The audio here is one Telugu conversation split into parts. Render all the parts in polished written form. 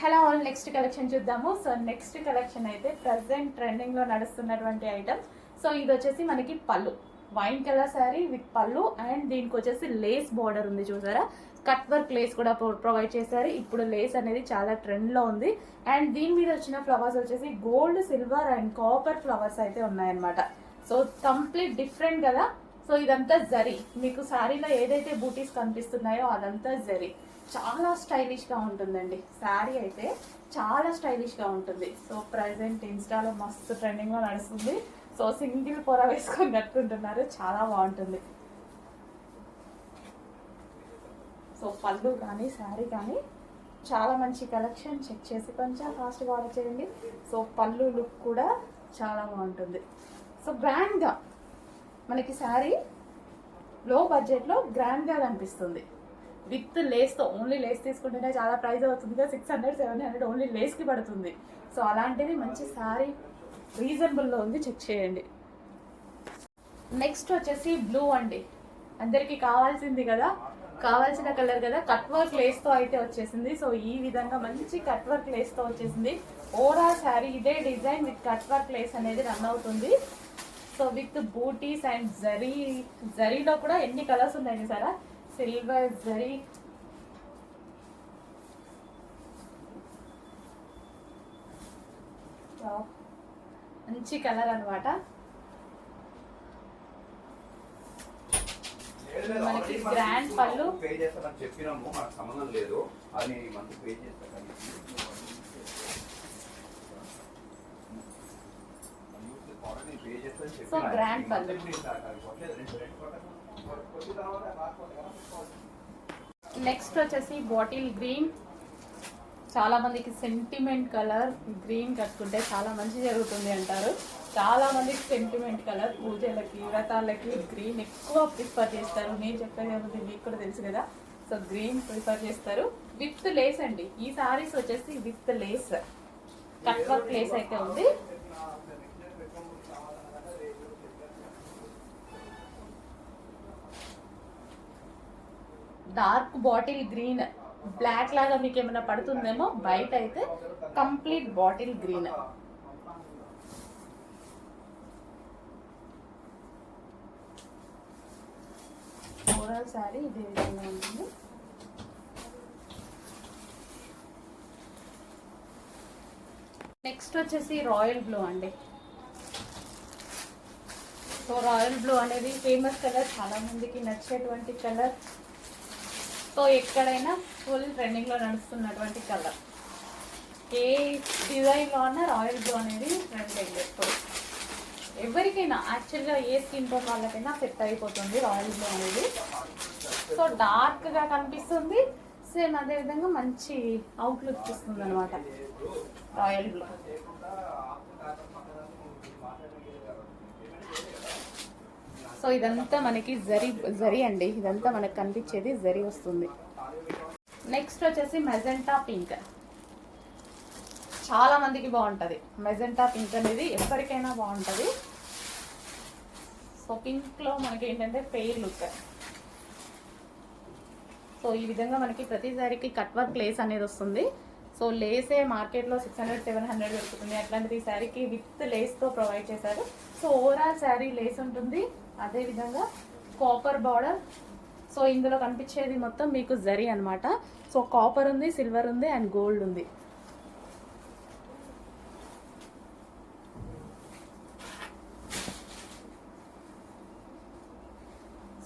హలో ఆల్, నెక్స్ట్ కలెక్షన్ చూద్దాము. సో నెక్స్ట్ కలెక్షన్ అయితే ప్రజెంట్ ట్రెండింగ్లో నడుస్తున్నటువంటి ఐటమ్. సో ఇది వచ్చేసి మనకి పళ్ళు, వైన్ కలర్ శారీ విత్ పళ్ళు, అండ్ దీనికి వచ్చేసి లేస్ బార్డర్ ఉంది చూసారా. కట్ వర్క్ లేస్ కూడా ప్రొవైడ్ చేశారు. ఇప్పుడు లేస్ అనేది చాలా ట్రెండ్లో ఉంది. అండ్ దీని మీద వచ్చిన ఫ్లవర్స్ వచ్చేసి gold, silver and copper flowers అయితే ఉన్నాయన్నమాట. సో కంప్లీట్ డిఫరెంట్ కదా. సో ఇదంతా జరీ, మీకు శారీలో ఏదైతే బూటీస్ కనిపిస్తున్నాయో అదంతా జరీ. చాలా స్టైలిష్గా ఉంటుందండి శారీ అయితే, చాలా స్టైలిష్గా ఉంటుంది. సో ప్రజెంట్ ఇన్స్టాలో మస్తు ట్రెండింగ్లో నడుస్తుంది. సో సింగిల్ పొర వేసుకొని కట్టుకుంటున్నారు, చాలా బాగుంటుంది. సో పళ్ళు కానీ శారీ కానీ చాలా మంచి కలెక్షన్. చెక్ చేసి కొంచెం ఫాస్ట్గా ఆర్డర్ చేయండి. సో పళ్ళు లుక్ కూడా చాలా బాగుంటుంది. సో గ్రాండ్గా మనకి శారీ లో బడ్జెట్లో గ్రాండ్గా కనిపిస్తుంది. విత్ లేస్తో, ఓన్లీ లేస్ తీసుకుంటేనే చాలా ప్రైస్ అవుతుంది కదా, 600-700 ఓన్లీ లేస్కి పడుతుంది. సో అలాంటిది మంచి శారీ రీజనబుల్లో ఉంది, చెక్ చేయండి. నెక్స్ట్ వచ్చేసి బ్లూ అండి, అందరికీ కావాల్సింది కదా, కావాల్సిన కలర్ కదా. కట్ వర్క్ లేస్తో అయితే వచ్చేసింది. సో ఈ విధంగా మంచి కట్ వర్క్ లేస్తో వచ్చేసింది. ఓవరాల్ శారీ ఇదే design with cut work lace అనేది రన్ అవుతుంది. సో విత్ బూటీస్ అండ్ జరీ, జరీలో కూడా ఎన్ని కలర్స్ ఉన్నాయి సారా. సిల్వర్ జరీ, మంచి కలర్ అనమాట. మనకి గ్రాండ్ పళ్ళు, పే చేస్తామని చెప్పినాము, మనకు సంబంధం లేదు. అది మంత్ పే చేస్తాం. సో గ్రాండ్ పళ్ళు. నెక్స్ట్ వచ్చేసి బాటిల్ గ్రీన్. చాలా మందికి సెంటిమెంట్ కలర్ గ్రీన్ కట్టుకుంటే చాలా మంచి జరుగుతుంది అంటారు. చాలా మందికి సెంటిమెంట్ కలర్, పూజలకి వ్రతాలకి గ్రీన్ ఎక్కువ ప్రిఫర్ చేస్తారు. నేను చెప్పేది ఏముంది, మీకు కూడా తెలుసు కదా. సో గ్రీన్ ప్రిఫర్ చేస్తారు. విత్ లేస్ అండి, ఈ సారీస్ వచ్చేసి with lace, cut work Lay's అయితే ఉంది. డార్క్ బాటిల్ గ్రీన్, బ్లాక్ లాగా మీకు ఏమైనా పడుతుందేమో, బయట అయితే complete bottle green. Overall saree ఇదే విధంగా ఉంటుంది. నెక్స్ట్ వచ్చేసి రాయల్ బ్లూ అండి. సో రాయల్ బ్లూ అనేది ఫేమస్ కలర్, చాలా మందికి నచ్చేటువంటి కలర్. సో ఎక్కడైనా ఫుల్ ట్రెండింగ్లో నడుస్తున్నటువంటి కలర్. ఏ డిజైన్లో అన్నా రాయల్ బ్లూ అనేది ట్రెండింగ్. ఎప్పుడు ఎవరికైనా యాక్చువల్గా ఏ స్కిన్ టోన్ వాళ్ళకైనా సెట్ అయిపోతుంది రాయల్ బ్లూ అనేది. సో డార్క్గా కనిపిస్తుంది, సేమ్ అదేవిధంగా మంచి అవుట్లుక్ ఇస్తుంది అనమాట రాయల్ బ్లూ. సో ఇదంతా మనకి జరీ అండి, ఇదంతా మనకు కనిపించేది జరీ వస్తుంది. నెక్స్ట్ వచ్చేసి మెజెంటా పింక్. చాలా మందికి బాగుంటుంది మెజెంటా పింక్ అనేది, ఎవరికైనా బాగుంటుంది. సో పింక్లో మనకి ఏంటంటే ఫెయిర్ లుక్. సో ఈ విధంగా మనకి ప్రతి సారీకి కట్ వర్క్ లేస్ అనేది వస్తుంది. సో లేసే మార్కెట్లో 600-700 దొరుకుతుంది. అట్లాంటిది ఈ శారీకి విత్ లేస్తో ప్రొవైడ్ చేశారు. సో ఓవరాల్ శారీ లేస్ ఉంటుంది, అదేవిధంగా కాపర్ బార్డర్. సో ఇందులో కనిపించేది మొత్తం మీకు జరీ అనమాట. సో కాపర్ ఉంది, సిల్వర్ ఉంది అండ్ గోల్డ్ ఉంది.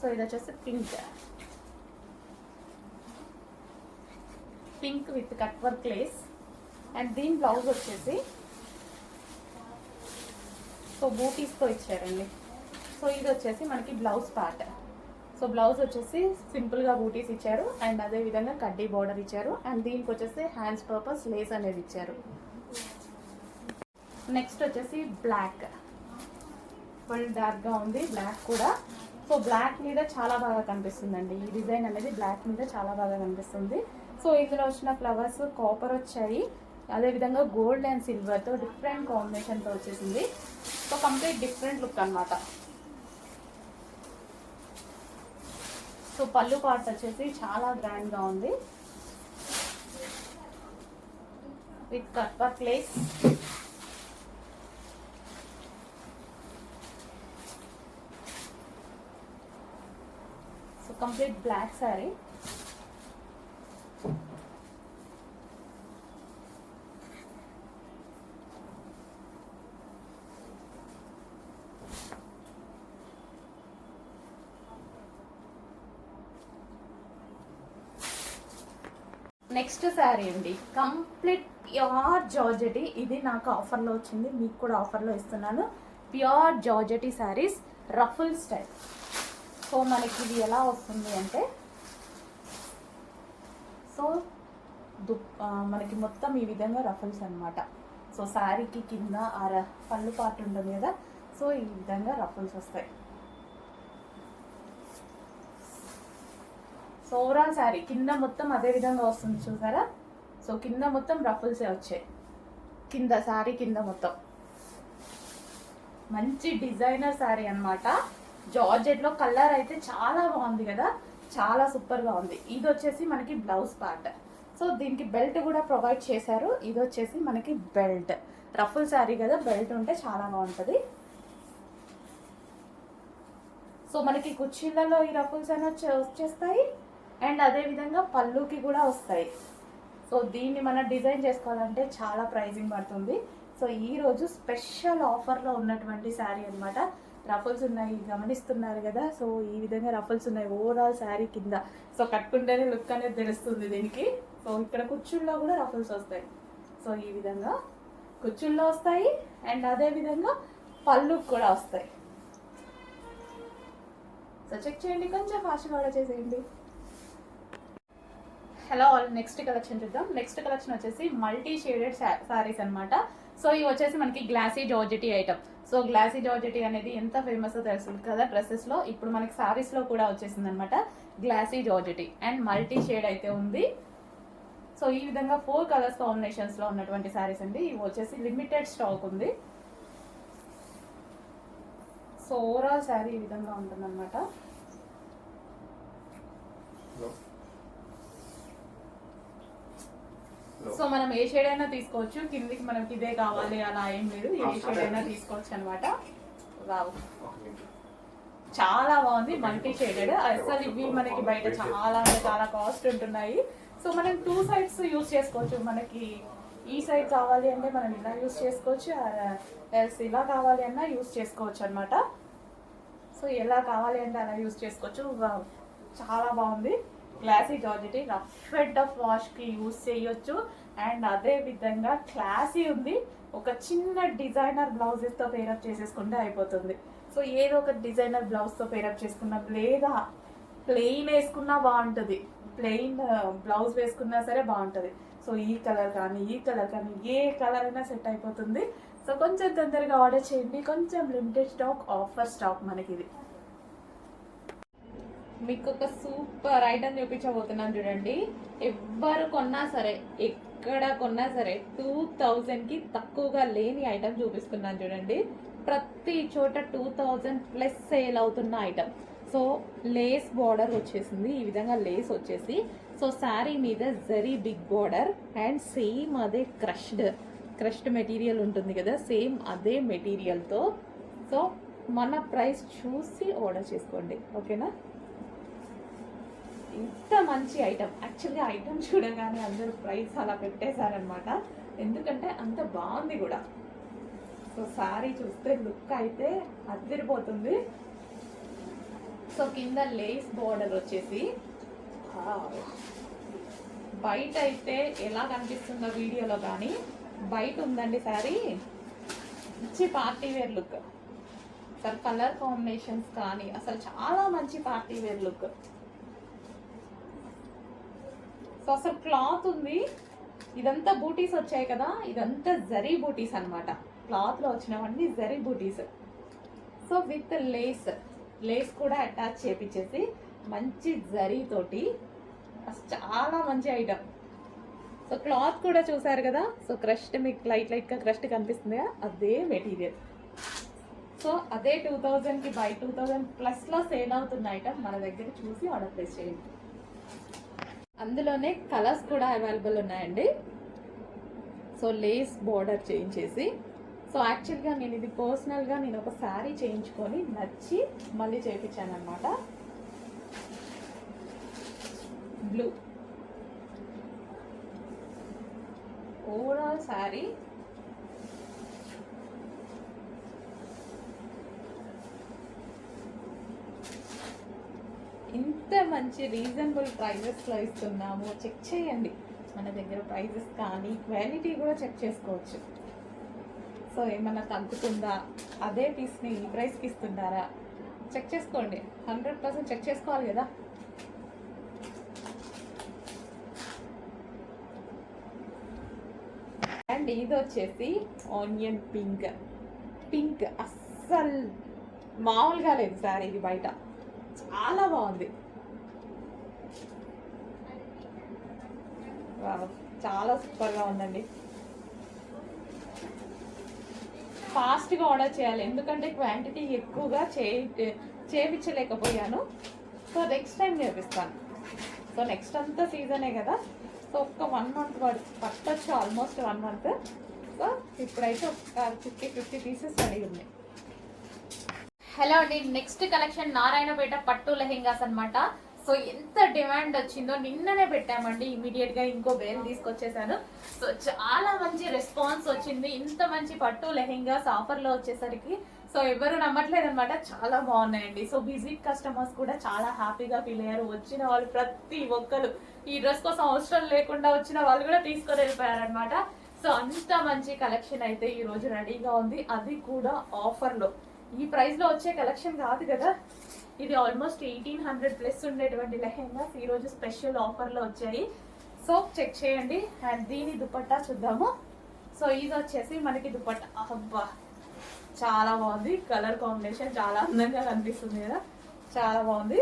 సో ఇది వచ్చేసి pink, pink with cut work Lay's. And దీని బ్లౌజ్ వచ్చేసి సో బూటీస్తో ఇచ్చారండి. సో ఇది వచ్చేసి మనకి బ్లౌజ్ పార్ట్. సో బ్లౌజ్ వచ్చేసి సింపుల్గా బూటీస్ ఇచ్చారు, అండ్ అదేవిధంగా కడ్డీ బార్డర్ ఇచ్చారు, అండ్ దీనికి వచ్చేసి హ్యాండ్స్ పర్పస్ లేస్ అనేది ఇచ్చారు. నెక్స్ట్ వచ్చేసి బ్లాక్, ఫుల్ డార్క్గా ఉంది బ్లాక్ కూడా. సో బ్లాక్ మీద చాలా బాగా కనిపిస్తుందండి, ఈ డిజైన్ అనేది బ్లాక్ మీద చాలా బాగా కనిపిస్తుంది. సో ఇందులో వచ్చిన ఫ్లవర్స్ కాపర్ వచ్చాయి, అదేవిధంగా గోల్డ్ అండ్ సిల్వర్తో డిఫరెంట్ కాంబినేషన్తో వచ్చేసింది. సో కంప్లీట్ డిఫరెంట్ లుక్ అనమాట. సో పళ్ళు పార్ట్ వచ్చేసి చాలా గ్రాండ్గా ఉంది. With cut work lace. So complete black sari. Next sari అండి, కంప్లీట్ ప్యూర్ జార్జెటీ. ఇది నాకు ఆఫర్లో వచ్చింది, మీకు కూడా ఆఫర్లో ఇస్తున్నాను. Pure georgette saris, ruffle style. So మనకి ఇది ఎలా వస్తుంది అంటే, సో మనకి మొత్తం ఈ విధంగా రఫుల్స్ అన్నమాట. సో శారీకి కింద పళ్ళు పార్ట్ ఉంటుంది కదా, సో ఈ విధంగా రఫుల్స్ వస్తాయి. సో ఓవరాల్ శారీ కింద మొత్తం అదే విధంగా వస్తుంది చూసారా. సో కింద మొత్తం రఫుల్సే వచ్చాయి, కింద శారీ కింద మొత్తం. మంచి డిజైనర్ శారీ అనమాట. జార్జెట్లో కలర్ అయితే చాలా బాగుంది కదా, చాలా సూపర్గా ఉంది. ఇది వచ్చేసి మనకి బ్లౌజ్ పార్ట్. సో దీనికి బెల్ట్ కూడా ప్రొవైడ్ చేశారు. ఇది వచ్చేసి మనకి బెల్ట్. రఫుల్ శారీ కదా, బెల్ట్ ఉంటే చాలా బాగుంటుంది. సో మనకి కుర్చీలలో ఈ రఫుల్స్ అని వచ్చేస్తాయి, అండ్ అదే విధంగా పళ్ళుకి కూడా వస్తాయి. సో దీన్ని మనం డిజైన్ చేసుకోవాలంటే చాలా ప్రైజింగ్ పడుతుంది. సో ఈరోజు స్పెషల్ ఆఫర్లో ఉన్నటువంటి శారీ అనమాట. రఫుల్స్ ఉన్నాయి, గమనిస్తున్నారు కదా. సో ఈ విధంగా రఫుల్స్ ఉన్నాయి ఓవరాల్ శారీ కింద. సో కట్టుకుంటేనే లుక్ అనేది తెలుస్తుంది దీనికి. సో ఇక్కడ కుర్చీల్లో కూడా రఫుల్స్ వస్తాయి. సో ఈ విధంగా కుర్చీల్లో వస్తాయి, అండ్ అదే విధంగా పళ్ళుకి కూడా వస్తాయి. సో చెక్ చేయండి, కొంచెం ఫాస్ట్గా ఆర్డర్ చేసేయండి. హలో ఆల్, నెక్స్ట్ కలెక్షన్ చూద్దాం. నెక్స్ట్ కలెక్షన్ వచ్చేసి మల్టీ షేడెడ్ శారీస్ అనమాట. సో ఇవి వచ్చేసి మనకి glossy georgette item. So glossy georgette అనేది ఎంత ఫేమస్ తెలుసు కదా డ్రెస్సెస్లో, ఇప్పుడు మనకి శారీస్లో కూడా వచ్చేసింది అనమాట glossy georgette. And multi shade అయితే ఉంది. సో ఈ విధంగా 4 కలర్స్ కాంబినేషన్స్లో ఉన్నటువంటి శారీస్ అండి. ఇవి వచ్చేసి లిమిటెడ్ స్టాక్ ఉంది. సో ఓవరాల్ శారీ ఈ విధంగా ఉంటుంది అనమాట. సో మనం ఏ షేడ్ అయినా తీసుకోవచ్చు, కిందికి మనకి ఇదే కావాలి అలా ఏం లేదు, ఏ షేడ్ అయినా తీసుకోవచ్చు అనమాట. చాలా బాగుంది, మల్టీ షేడెడ్. అసలు ఇవి మనకి బయట చాలా అంటే చాలా కాస్ట్ ఉంటున్నాయి. సో మనం 2 సైడ్స్ యూజ్ చేసుకోవచ్చు. మనకి ఈ సైడ్ కావాలి అంటే మనం ఇలా యూజ్ చేసుకోవచ్చు, ఇలా కావాలి అన్నా యూజ్ చేసుకోవచ్చు అనమాట. సో ఎలా కావాలి అంటే అలా యూజ్ చేసుకోవచ్చు. చాలా బాగుంది. Classy georgette, rough and tough వాష్కి యూజ్ చేయొచ్చు. అండ్ అదే విధంగా క్లాసీ ఉంది. ఒక చిన్న డిజైనర్ బ్లౌజెస్తో పేరప్ చేసేసుకుంటే అయిపోతుంది. సో ఏదో ఒక డిజైనర్ బ్లౌజ్తో పేరప్ చేసుకున్నా, లేదా ప్లెయిన్ వేసుకున్నా బాగుంటుంది. ప్లెయిన్ బ్లౌజ్ వేసుకున్నా సరే బాగుంటుంది. సో ఈ కలర్ కానీ ఈ కలర్ కానీ ఏ కలర్ అయినా సెట్ అయిపోతుంది. సో కొంచెం తొందరగా ఆర్డర్ చేయండి. కొంచెం లిమిటెడ్ స్టాక్, ఆఫర్ స్టాక్ మనకి ఇది. మీకు ఒక సూపర్ ఐటమ్ చూపించబోతున్నాను చూడండి. ఎవ్వరు కొన్నా సరే, ఎక్కడ కొన్నా సరే 2000కి తక్కువగా లేని ఐటమ్ చూపిస్తున్నాను చూడండి. ప్రతి చోట 2000+ సేల్ అవుతున్న ఐటమ్. సో లేస్ బార్డర్ వచ్చేసింది, ఈ విధంగా లేస్ వచ్చేసి. సో శారీ మీద zari big border, and same అదే క్రష్డ్ మెటీరియల్ ఉంటుంది కదా, సేమ్ అదే మెటీరియల్తో. సో మన ప్రైస్ చూసి ఆర్డర్ చేసుకోండి, ఓకేనా. ఇంత మంచి ఐటమ్, యాక్చువల్గా ఐటమ్ చూడగానే అందరూ ప్రైస్ అలా పెట్టేశారనమాట, ఎందుకంటే అంత బాగుంది కూడా. సో శారీ చూస్తే లుక్ అయితే అదిరిపోతుంది. సో కింద లేస్ బార్డర్ వచ్చేసి, బయట అయితే ఎలా కనిపిస్తుందో వీడియోలో కానీ బయట ఉందండి శారీ. మంచి పార్టీ వేర్ లుక్. అసలు కలర్ కాంబినేషన్స్ కానీ అసలు చాలా మంచి పార్టీ వేర్ లుక్. సో అసలు క్లాత్ ఉంది. ఇదంతా బూటీస్ వచ్చాయి కదా, ఇదంతా జరీ బూటీస్ అనమాట. క్లాత్లో వచ్చినవన్నీ జరీ బూటీస్. సో విత్ లేస్ కూడా అటాచ్ చేపించేసి మంచి జరీతోటి చాలా మంచి ఐటమ్. సో క్లాత్ కూడా చూసారు కదా. సో క్రష్డ్ మీకు లైట్గా క్రష్డ్ కనిపిస్తుంది కదా, అదే మెటీరియల్. సో అదే 2000కి బై 2000+లో సేల్ అవుతున్న ఐటమ్ మన దగ్గర చూసి ఆర్డర్ ప్లేస్ చేయండి. అందులోనే కలర్స్ కూడా అవైలబుల్ ఉన్నాయండి. సో లేస్ బార్డర్ చేయించేసి, సో యాక్చువల్గా నేను ఇది పర్సనల్గా నేను ఒక శారీ చేయించుకొని నచ్చి మళ్ళీ చేయించాను అనమాట. బ్లూ ఓవరాల్ శారీ ఇంత మంచి రీజనబుల్ ప్రైజెస్లో ఇస్తున్నాము. చెక్ చేయండి, మన దగ్గర ప్రైజెస్ కానీ క్వాలిటీ కూడా చెక్ చేసుకోవచ్చు. సో ఏమన్నా తగ్గుతుందా, అదే పీస్ని ఈ ప్రైస్కి ఇస్తున్నారా చెక్ చేసుకోండి. 100% చెక్ చేసుకోవాలి కదా. అండ్ ఇది వచ్చేసి ఆనియన్ పింక్. పింక్ అస్సలు మామూలుగా లేదు సారీ, ఇది బయట చాలా బాగుంది. చాలా సూపర్గా ఉందండి. ఫాస్ట్గా ఆర్డర్ చేయాలి, ఎందుకంటే క్వాంటిటీ ఎక్కువగా చేయించలేకపోయాను. సో నెక్స్ట్ టైం చేపిస్తాను. సో నెక్స్ట్ అంతా సీజనే కదా, సో ఒక్క 1 మంత్ పట్టొచ్చు, ఆల్మోస్ట్ 1 మంత్. సో ఇప్పుడైతే ఒక 50 పీసెస్ రెడీ ఉన్నాయి. హలో అండి, నెక్స్ట్ కలెక్షన్ నారాయణపేట పట్టు లెహెంగాస్ అనమాట. సో ఎంత డిమాండ్ వచ్చిందో నిన్ననే పెట్టామండి, ఇమీడియట్ గా ఇంకో బేల్ తీసుకొచ్చేసాను. సో చాలా మంచి రెస్పాన్స్ వచ్చింది. ఇంత మంచి పట్టు లెహెంగాస్ ఆఫర్ లో వచ్చేసరికి సో ఎవరు నమ్మట్లేదు అనమాట, చాలా బాగున్నాయండి. సో విజిట్ కస్టమర్స్ కూడా చాలా హ్యాపీగా ఫీల్ అయ్యారు. వచ్చిన వాళ్ళు ప్రతి ఒక్కరు ఈ డ్రెస్ కోసం అవసరం లేకుండా వచ్చిన వాళ్ళు కూడా తీసుకొని వెళ్ళిపోయారనమాట. సో అంత మంచి కలెక్షన్ అయితే ఈ రోజు రెడీగా ఉంది, అది కూడా ఆఫర్ లో. ఈ ప్రైస్ లో వచ్చే కలెక్షన్ కాదు కదా, ఇది ఆల్మోస్ట్ 1800 ప్లస్ ఉండేటువంటి లెహెంగాస్ ఈ రోజు స్పెషల్ ఆఫర్ లో వచ్చాయి. సో చెక్ చేయండి. అండ్ దీని దుపట్టా చూద్దాము. సో ఇది వచ్చేసి మనకి దుపట్టా, అబ్బా చాలా బాగుంది. కలర్ కాంబినేషన్ చాలా అందంగా కనిపిస్తుంది కదా, చాలా బాగుంది.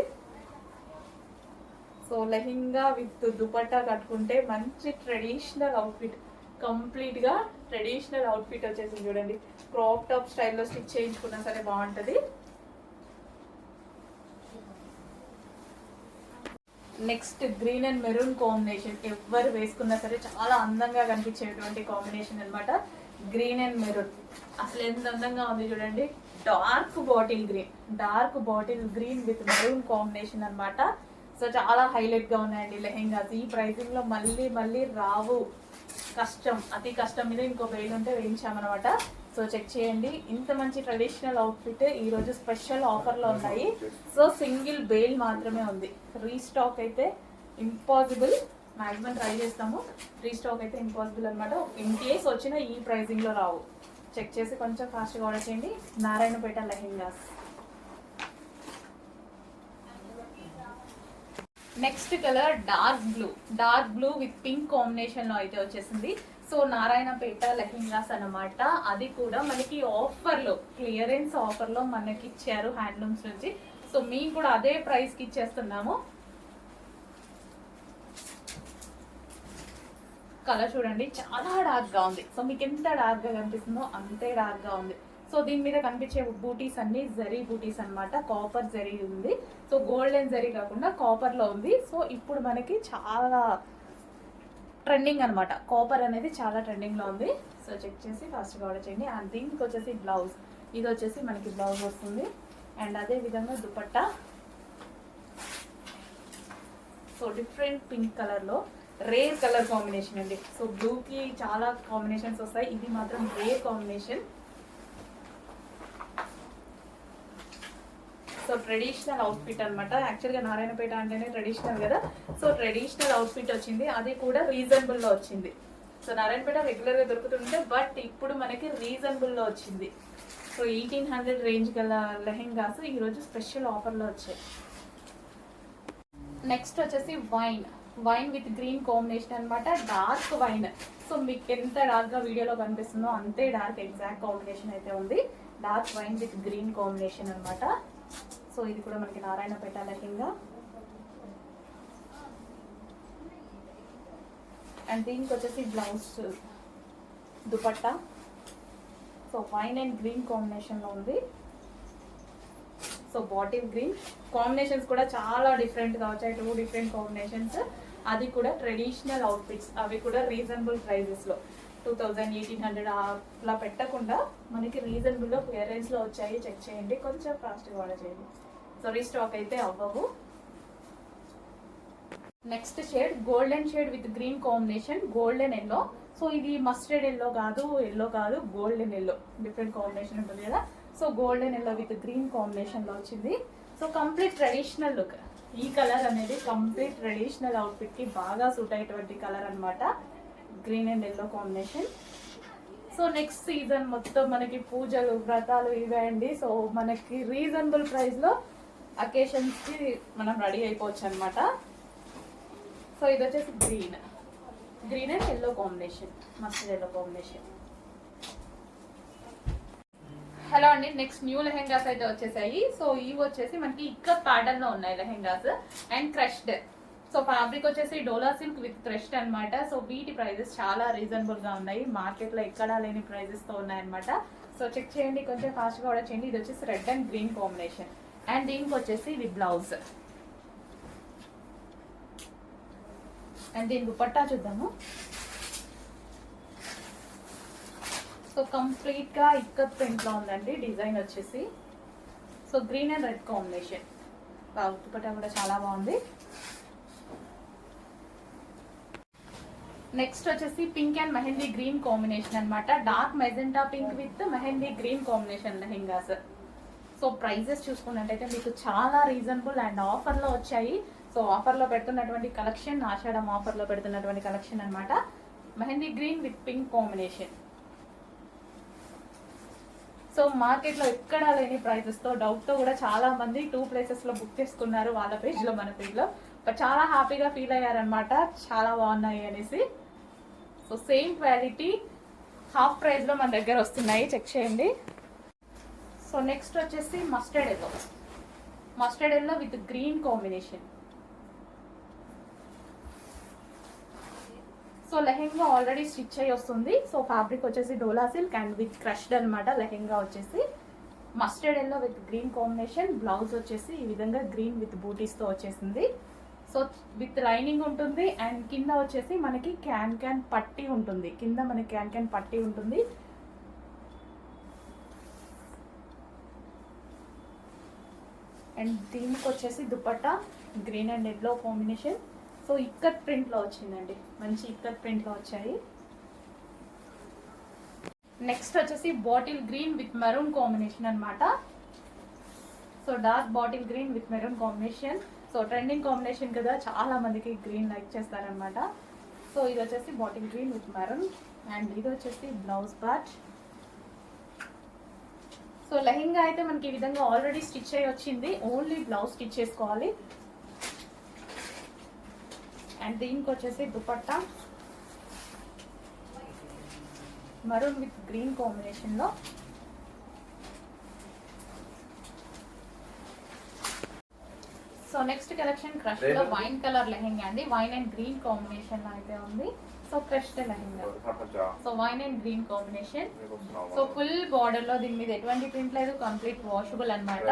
సో లెహెంగా విత్ దుపట్టా కట్టుకుంటే మంచి ట్రెడిషనల్ అవుట్ఫిట్, కంప్లీట్ గా ట్రెడిషనల్ అవుట్ఫిట్ వచ్చేసింది చూడండి. క్రాప్ టాప్ స్టైల్లో స్టిచ్ చేయించుకున్నా సరే బాగుంటది. Next green and maroon combination, ఎవరు వేసుకున్నా సరే చాలా అందంగా కనిపించేటువంటి కాంబినేషన్ అన్నమాట. గ్రీన్ అండ్ మెరూన్ అసలు ఎంత అందంగా ఉంది చూడండి. Dark bottle green with maroon combination అన్నమాట. సో చాలా హైలైట్ గా ఉన్నాయండి లెహెంగాస్. ఈ ప్రైసింగ్ లో మళ్ళీ రావు, కష్టం, అతి కష్టం మీద ఇంకో వేలు ఉంటే వేయించామన్నమాట. సో చెక్ చేయండి. ఇంత మంచి ట్రెడిషనల్ అవుట్ఫిట్ ఈ రోజు స్పెషల్ ఆఫర్ లో ఉన్నాయి. సో సింగిల్ బేల్ మాత్రమే ఉంది, రీస్టాక్ అయితే ఇంపాసిబుల్. మాక్సిమం ట్రై చేస్తాము, రీస్టాక్ అయితే ఇంపాసిబుల్ అనమాట. ఇన్ కేస్ వచ్చిన ఈ ప్రైసింగ్ లో రావు. చెక్ చేసి కొంచెం ఫాస్ట్గా ఆర్డర్ చేయండి. Narayanpet lehengas. Next colour dark blue with pink combination లో అయితే వచ్చేసింది. సో నారాయణపేట లెహెంగాస్ అన్నమాట. అది కూడా మనకి ఆఫర్ లో, క్లియరెన్స్ ఆఫర్ లో మనకి ఇచ్చారు హ్యాండ్లూమ్స్ నుంచి. సో మేము కూడా అదే ప్రైస్ కి ఇచ్చేస్తున్నాము. కలర్ చూడండి, చాలా డార్క్ గా ఉంది. సో మీకు ఎంత డార్క్ గా కనిపిస్తుందో అంతే డార్క్ గా ఉంది. సో దీని మీద కనిపించే బూటీస్ అన్ని జరీ బూటీస్ అన్నమాట. కాపర్ జరీ ఉంది. సో గోల్డెన్ జరీ కాకుండా కాపర్ లో ఉంది. సో ఇప్పుడు మనకి చాలా ట్రెండింగ్ అనమాట, కాపర్ అనేది చాలా ట్రెండింగ్ లో ఉంది. సో చెక్ చేసి ఫాస్ట్ గా ఆర్డర్ చేయండి. అండ్ దీనికి వచ్చేసి బ్లౌజ్, ఇది వచ్చేసి మనకి బ్లౌజ్ వస్తుంది. అండ్ అదే విధంగా dupatta. So different pink colour లో రేర్ కలర్ కాంబినేషన్ అండి. సో బ్లూ కి చాలా కాంబినేషన్స్ వస్తాయి, ఇది మాత్రం rare combination. So traditional outfit అనమాట. యాక్చువల్గా నారాయణపేట అంటేనే ట్రెడిషనల్ కదా. సో ట్రెడిషనల్ అవుట్ఫిట్ వచ్చింది, అది కూడా రీజనబుల్ లో వచ్చింది. సో నారాయణపేట రెగ్యులర్ గా దొరుకుతుంటే, బట్ ఇప్పుడు మనకి రీజనబుల్ లో వచ్చింది. సో 1800 రేంజ్ గల లెహెంగాస్ ఈరోజు స్పెషల్ ఆఫర్ లో వచ్చాయి. నెక్స్ట్ వచ్చేసి వైన్ విత్ గ్రీన్ కాంబినేషన్ అనమాట. Dark wine. సో మీకు ఎంత డార్క్ గా వీడియోలో కనిపిస్తుందో అంతే డార్క్ ఎగ్జాక్ట్ కాంబినేషన్ అయితే ఉంది. Dark wine with green combination అనమాట. సో ఇది కూడా మనకి నారాయణపేట లెహెంగా. అండ్ దీనికి వచ్చేసి blouse, dupatta. So wine and green combination లో ఉంది. సో బాటిల్ గ్రీన్ కాంబినేషన్స్ కూడా చాలా డిఫరెంట్ గా వచ్చాయి, 2 డిఫరెంట్ కాంబినేషన్స్. అది కూడా ట్రెడిషనల్ అవుట్ఫిట్స్, అవి కూడా రీజనబుల్ ప్రైజెస్ లో. 1800 అలా పెట్టకుండా మనకి రీజనబుల్గా క్లియరెన్స్లో వచ్చాయి. చెక్ చేయండి, కొంచెం ఫాస్ట్గా ఆర్డర్ చేయండి. సో రీస్టాక్ అయితే అవ్వవు. Next shade golden shade with green combination, golden yellow. So ఇది మస్టర్డ్ ఎల్లో కాదు, గోల్డెన్ ఎల్లో, డిఫరెంట్ కాంబినేషన్ ఉంటుంది కదా. So golden yellow with green కాంబినేషన్లో వచ్చింది. So complete traditional look. ఈ కలర్ అనేది కంప్లీట్ ట్రెడిషనల్ అవుట్ఫిట్కి బాగా సూట్ అయ్యేటువంటి కలర్ అనమాట, green and yellow combination. So next season మొత్తం మనకి పూజలు వ్రతాలు ఇవే అండి. సో మనకి రీజనబుల్ ప్రైస్లో అకేషన్స్కి మనం రెడీ అయిపోవచ్చు అనమాట. సో ఇది వచ్చేసి green and yellow combination, mustard yellow combination. Hello అండి, నెక్స్ట్ న్యూ లెహెంగాస్ అయితే వచ్చేసాయి. సో ఇవి వచ్చేసి మనకి ఇక్కత్ ప్యాటర్న్ లో ఉన్నాయి lehengas and crushed. So fabric వచ్చేసి డోలా సిల్క్ విత్ క్రష్డ్ అనమాట. సో వీటి ప్రైజెస్ చాలా రీజనబుల్ గా ఉన్నాయి, మార్కెట్ లో ఎక్కడా లేని ప్రైజెస్ తో ఉన్నాయన్నమాట. సో చెక్ చేయండి, కొంచెం ఫాస్ట్ గా ఆర్డర్ చేయండి. ఇది వచ్చేసి red and green combination and దీనికి వచ్చేసి ఇది బ్లౌజ్ అండ్ దీని దుపట్టా చూద్దాము. సో కంప్లీట్ గా ఇక్కత్ ప్రింట్ లో ఉందండి డిజైన్ వచ్చేసి. So green and red combination, dupatta కూడా చాలా బాగుంది. నెక్స్ట్ వచ్చేసి pink and mehendi green combination అనమాట, dark magenta pink with mehendi green combination lehengas. So prices చూసుకున్నట్టయితే మీకు చాలా రీజనబుల్ అండ్ ఆఫర్లో వచ్చాయి. సో ఆఫర్లో పెడుతున్నటువంటి కలెక్షన్, ఆషాఢం ఆఫర్లో పెడుతున్నటువంటి కలెక్షన్ అనమాట. Mehndi green with pink combination. So మార్కెట్లో ఎక్కడా లేని ప్రైజెస్తో, డౌట్తో కూడా చాలా మంది 2 ప్లేసెస్లో బుక్ చేసుకున్నారు, వాళ్ళ పేజ్లో మన పేజ్లో. బట్ చాలా హ్యాపీగా ఫీల్ అయ్యారనమాట, చాలా బాగున్నాయి అనేసి. సో సేమ్ క్వాలిటీ హాఫ్ ప్రైస్లో మన దగ్గర వస్తున్నాయి, చెక్ చేయండి. సో నెక్స్ట్ వచ్చేసి mustard yellow with green combination. So lehenga already stitch అయ్యి వస్తుంది. సో ఫ్యాబ్రిక్ వచ్చేసి డోలా సిల్క్ అండ్ విత్ క్రష్డ్ అనమాట. లెహెంగా వచ్చేసి mustard yellow with green combination. Blouse వచ్చేసి ఈ విధంగా గ్రీన్ విత్ బూటీస్తో వచ్చేసింది. సో విత్ లైనింగ్ ఉంటుంది అండ్ కింద వచ్చేసి మనకి క్యాన్ పట్టీ ఉంటుంది, కింద మనకి క్యాన్ పట్టీ ఉంటుంది. అండ్ దీనికి వచ్చేసి dupatta green and yellow combination. So ikat ప్రింట్లో వచ్చిందండి, మంచి ఇక్కత్ ప్రింట్లో వచ్చాయి. నెక్స్ట్ వచ్చేసి bottle green with maroon combination అనమాట. So dark bottle green with maroon combination. So trending combination కదా, చాలా మందికి గ్రీన్ లైక్ చేస్తారనమాట. సో ఇది వచ్చేసి bottle green with maroon and ఇది వచ్చేసి బ్లౌజ్ పార్ట్. సో లెహెంగా అయితే మనకి ఈ విధంగా ఆల్రెడీ స్టిచ్ అయ్యి వచ్చింది, ఓన్లీ బ్లౌజ్ స్టిచ్ చేసుకోవాలి. అండ్ దీనికి వచ్చేసి దుపట్టా మరూన్ విత్ గ్రీన్ కాంబినేషన్లో. సో నెక్స్ట్ కలెక్షన్ క్రష్ లో వైన్ కలర్ లెహెంగా అండి, వైన్ అండ్ గ్రీన్ కాంబినేషన్ లో అయితే ఉంది. So crushed lehenga, so wine and green combination. So full border లో, దీని మీద ఎటువంటి ప్రింట్ లేదు, కంప్లీట్ వాషబుల్ అన్నమాట.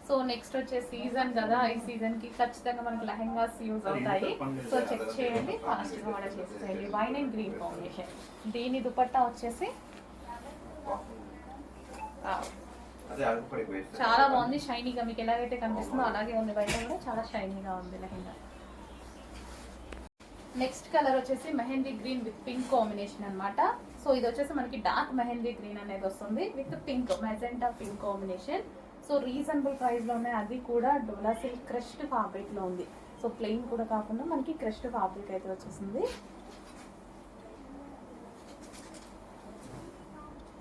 సో నెక్స్ట్ వచ్చే సీజన్ కదా, ఈ సీజన్ కి ఖచ్చితంగా మనకి లెహెంగాస్ యూజ్ అవుతాయి. సో చెక్ చేయండి, ఫాస్ట్ గా ఆర్డర్ చేసేయండి. Wine and green combination. దీని దుపట్టా వచ్చేసి చాలా బాగుంది, షైనీగా, మీకు ఎలాగైతే కనిపిస్తుందో అలాగే ఉంది, బయట కూడా చాలా షైనీగా ఉంది లెహెంగా. నెక్స్ట్ కలర్ వచ్చేసి mehndi green with pink combination అనమాట. సో ఇది వచ్చేసి మనకి డార్క్ మెహందీ గ్రీన్ అనేది వస్తుంది with pink, magenta pink combination. So reasonable ప్రైస్లో ఉన్నాయి, అది కూడా డోలా సిల్క్ క్రష్డ్ ఫ్యాబ్రిక్లో ఉంది. సో ప్లెయిన్ కూడా కాకుండా మనకి క్రష్డ్ ఫ్యాబ్రిక్ అయితే వచ్చేసింది.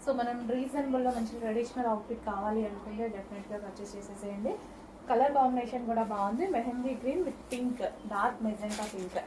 సో మనం రీజనబుల్లో మంచి ట్రెడిషనల్ అవుట్ఫిట్ కావాలి అనుకుంటే డెఫినెట్గా పర్చేస్ చేసేసేయండి. కలర్ కాంబినేషన్ కూడా బాగుంది, mehndi green with pink, dark magenta pink.